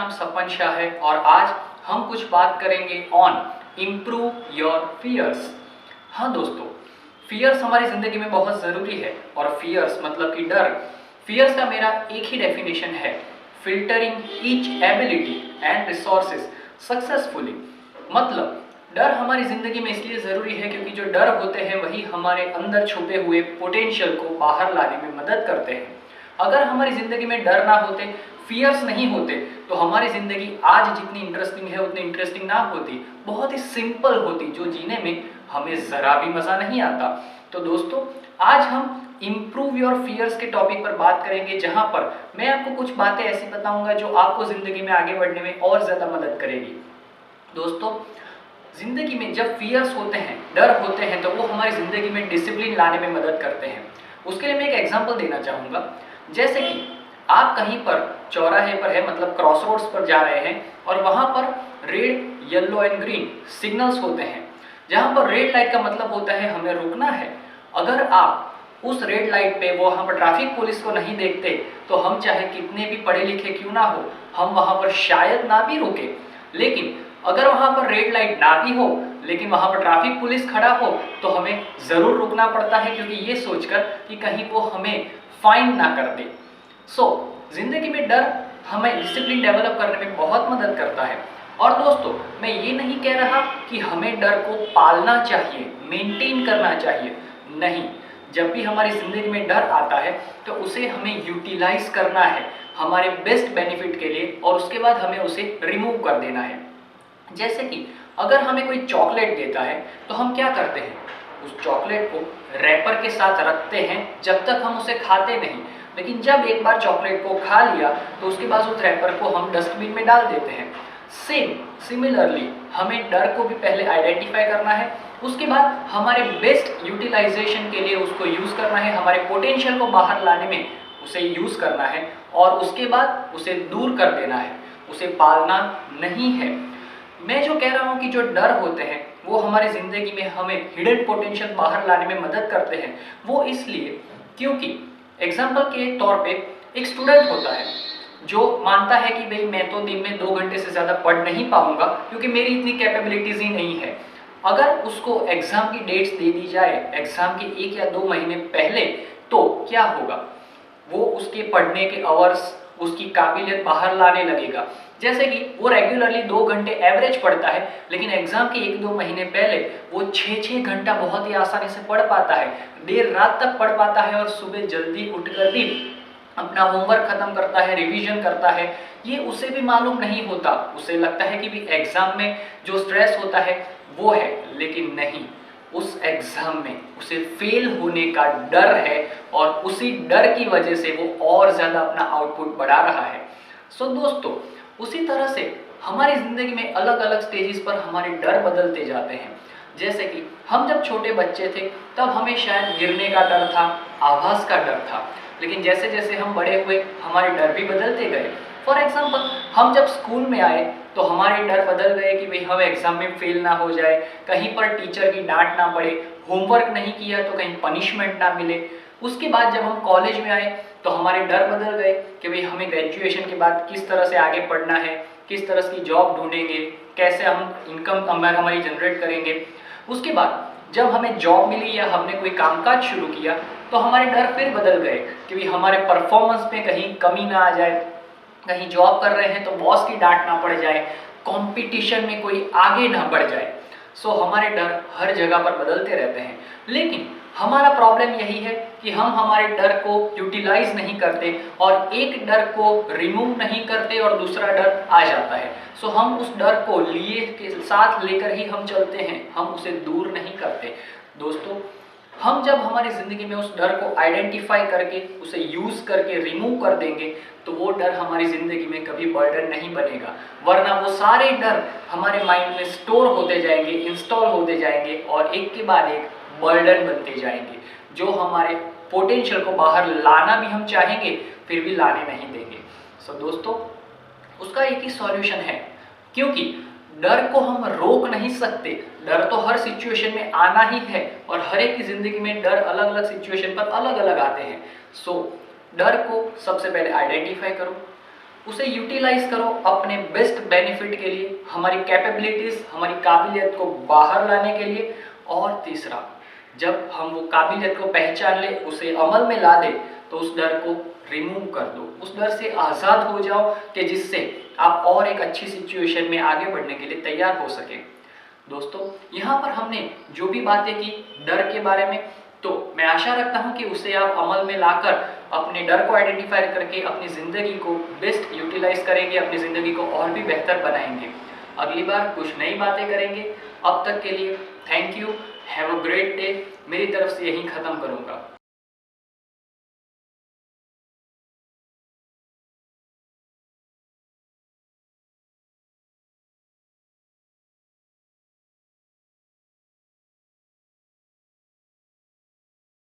नाम सपन शाह है और आज हम कुछ बात करेंगे ऑन इम्प्रूव योर फियर्स। हाँ दोस्तों, फियर्स हमारी ज़िंदगी में बहुत ज़रूरी है और फियर्स मतलब कि डर। फियर्स का मेरा एक ही डेफिनेशन है, filtering each ability and resources successfully. मतलब डर हमारी ज़िंदगी में इसलिए ज़रूरी है क्योंकि जो डर होते हैं वही हमारे अंदर छुपे हुए पोटेंशियल को बाहर लाने में मदद करते हैं। अगर हमारी ज़िंदगी में डर ना होते, फियर्स नहीं होते, तो हमारी ज़िंदगी आज जितनी इंटरेस्टिंग है उतनी इंटरेस्टिंग ना होती, बहुत ही सिंपल होती, जो जीने में हमें ज़रा भी मज़ा नहीं आता। तो दोस्तों, आज हम इम्प्रूव योर फियर्स के टॉपिक पर बात करेंगे, जहाँ पर मैं आपको कुछ बातें ऐसी बताऊंगा जो आपको ज़िंदगी में आगे बढ़ने में और ज़्यादा मदद करेगी। दोस्तों, ज़िंदगी में जब फियर्स होते हैं, डर होते हैं, तो वो हमारी ज़िंदगी में डिसिप्लिन लाने में मदद करते हैं। उसके लिए मैं एक एग्जांपल देना चाहूँगा। जैसे कि आप कहीं पर चौराहे पर है, मतलब क्रॉस रोड्स पर जा रहे हैं और वहाँ पर red, yellow and green signals होते हैं। जहाँ पर रेड लाइट का मतलब होता है हमें रुकना है। अगर आप उस रेड लाइट पे वहाँ पर ट्रैफिक पुलिस को नहीं देखते तो हम चाहे कितने भी पढ़े लिखे क्यों ना हो, हम वहाँ पर शायद ना भी रुके। लेकिन अगर वहाँ पर रेड लाइट ना भी हो लेकिन वहाँ पर ट्रैफिक पुलिस खड़ा हो तो हमें ज़रूर रुकना पड़ता है, क्योंकि ये सोचकर कि कहीं वो हमें फाइन ना कर दे। ज़िंदगी में डर हमें डिसिप्लिन डेवलप करने में बहुत मदद करता है। और दोस्तों, मैं ये नहीं कह रहा कि हमें डर को पालना चाहिए, मेंटेन करना चाहिए, नहीं। जब भी हमारी ज़िंदगी में डर आता है तो उसे हमें यूटिलाइज करना है हमारे बेस्ट बेनिफिट के लिए, और उसके बाद हमें उसे रिमूव कर देना है। जैसे कि अगर हमें कोई चॉकलेट देता है तो हम क्या करते हैं, उस चॉकलेट को रैपर के साथ रखते हैं जब तक हम उसे खाते नहीं। लेकिन जब एक बार चॉकलेट को खा लिया तो उसके बाद उस रैपर को हम डस्टबिन में डाल देते हैं। सिमिलरली हमें डर को भी पहले आइडेंटिफाई करना है, उसके बाद हमारे बेस्ट यूटिलाइजेशन के लिए उसको यूज़ करना है, हमारे पोटेंशियल को बाहर लाने में उसे यूज़ करना है, और उसके बाद उसे दूर कर देना है, उसे पालना नहीं है। मैं जो कह रहा हूँ कि जो डर होते हैं वो हमारी ज़िंदगी में हमें हिडन पोटेंशियल बाहर लाने में मदद करते हैं। वो इसलिए क्योंकि एग्जाम्पल के तौर पे एक स्टूडेंट होता है जो मानता है कि भाई मैं तो दिन में 2 घंटे से ज़्यादा पढ़ नहीं पाऊंगा क्योंकि मेरी इतनी कैपेबिलिटीज़ ही नहीं है। अगर उसको एग्ज़ाम की डेट्स दे दी जाए एग्ज़ाम के 1 या 2 महीने पहले, तो क्या होगा, वो उसके पढ़ने के आवर्स, उसकी काबिलियत बाहर लाने लगेगा। जैसे कि वो रेगुलरली 2 घंटे एवरेज पढ़ता है, लेकिन एग्जाम के 1-2 महीने पहले वो 6-6 घंटा बहुत ही आसानी से पढ़ पाता है, देर रात तक पढ़ पाता है और सुबह जल्दी उठकर भी अपना होमवर्क खत्म करता है, रिवीजन करता है। ये उसे भी मालूम नहीं होता, उसे लगता है कि भी एग्जाम में जो स्ट्रेस होता है वो है, लेकिन नहीं, उस एग्जाम में उसे फेल होने का डर है और उसी डर की वजह से वो और ज़्यादा अपना आउटपुट बढ़ा रहा है। दोस्तों, उसी तरह से हमारी ज़िंदगी में अलग अलग स्टेजेस पर हमारे डर बदलते जाते हैं। जैसे कि हम जब छोटे बच्चे थे तब हमें शायद गिरने का डर था, आवाज़ का डर था, लेकिन जैसे जैसे हम बड़े हुए हमारे डर भी बदलते गए। फॉर एग्जाम्पल, हम जब स्कूल में आए तो हमारे डर बदल गए कि भाई हम एग्ज़ाम में फेल ना हो जाए, कहीं पर टीचर की डांट ना पड़े, होमवर्क नहीं किया तो कहीं पनिशमेंट ना मिले। उसके बाद जब हम कॉलेज में आए तो हमारे डर बदल गए कि भाई हमें ग्रेजुएशन के बाद किस तरह से आगे पढ़ना है, किस तरह की जॉब ढूंढेंगे, कैसे हम इनकम हमारी जनरेट करेंगे। उसके बाद जब हमें जॉब मिली या हमने कोई कामकाज शुरू किया तो हमारे डर फिर बदल गए कि भाई हमारे परफॉर्मेंस में कहीं कमी ना आ जाए, कहीं जॉब कर रहे हैं तो बॉस की डांट ना पड़ जाए, कंपटीशन में कोई आगे ना बढ़ जाए। हमारे डर हर जगह पर बदलते रहते हैं, लेकिन हमारा प्रॉब्लम यही है कि हम हमारे डर को यूटिलाइज नहीं करते और एक डर को रिमूव नहीं करते और दूसरा डर आ जाता है। हम उस डर को लिए के साथ लेकर ही हम चलते हैं, हम उसे दूर नहीं करते। दोस्तों, हम जब हमारी ज़िंदगी में उस डर को आइडेंटिफाई करके उसे यूज़ करके रिमूव कर देंगे तो वो डर हमारी ज़िंदगी में कभी बर्डन नहीं बनेगा, वरना वो सारे डर हमारे माइंड में स्टोर होते जाएंगे, इंस्टॉल होते जाएंगे और एक के बाद एक बर्डन बनते जाएंगे, जो हमारे पोटेंशियल को बाहर लाना भी हम चाहेंगे फिर भी लाने नहीं देंगे। दोस्तों, उसका एक ही सॉल्यूशन है, क्योंकि डर को हम रोक नहीं सकते, डर तो हर सिचुएशन में आना ही है और हर एक की ज़िंदगी में डर अलग अलग सिचुएशन पर अलग अलग आते हैं। डर को सबसे पहले आइडेंटिफाई करो, उसे यूटिलाइज करो अपने बेस्ट बेनिफिट के लिए, हमारी कैपेबिलिटीज़, हमारी काबिलियत को बाहर लाने के लिए। और तीसरा, जब हम वो काबिलियत को पहचान ले, उसे अमल में ला दे, तो उस डर को रिमूव कर दो, उस डर से आज़ाद हो जाओ कि जिससे आप और एक अच्छी सिचुएशन में आगे बढ़ने के लिए तैयार हो सके। दोस्तों, यहाँ पर हमने जो भी बातें की डर के बारे में, तो मैं आशा रखता हूँ कि उसे आप अमल में लाकर अपने डर को आइडेंटिफाई करके अपनी ज़िंदगी को बेस्ट यूटिलाइज करेंगे, अपनी ज़िंदगी को और भी बेहतर बनाएंगे। अगली बार कुछ नई बातें करेंगे। अब तक के लिए thank you, have a great day. मेरी तरफ से यही ख़त्म करूँगा।